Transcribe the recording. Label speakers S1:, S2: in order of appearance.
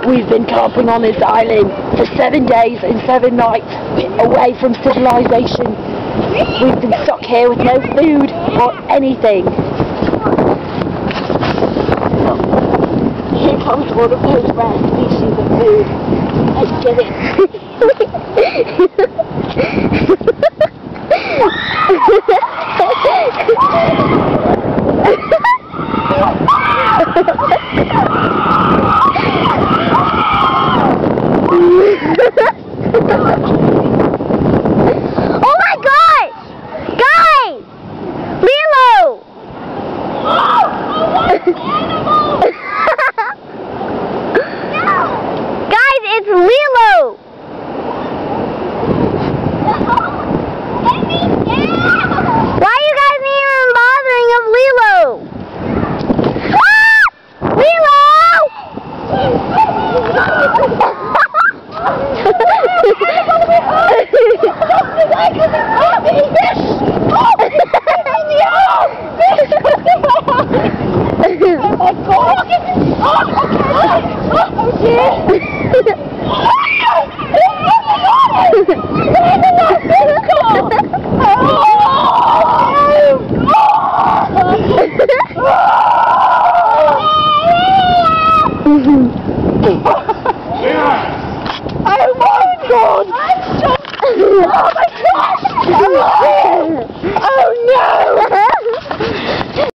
S1: We've been camping on this island for 7 days and 7 nights, away from civilization. We've been stuck here with no food or anything. Here comes one of those rare species of food. Let's get it.
S2: Oh my gosh! Guys! Lilo! Guys, it's Lilo! Why are you guys even bothering of Lilo? Ah! Lilo!
S1: Oh my god! I'm so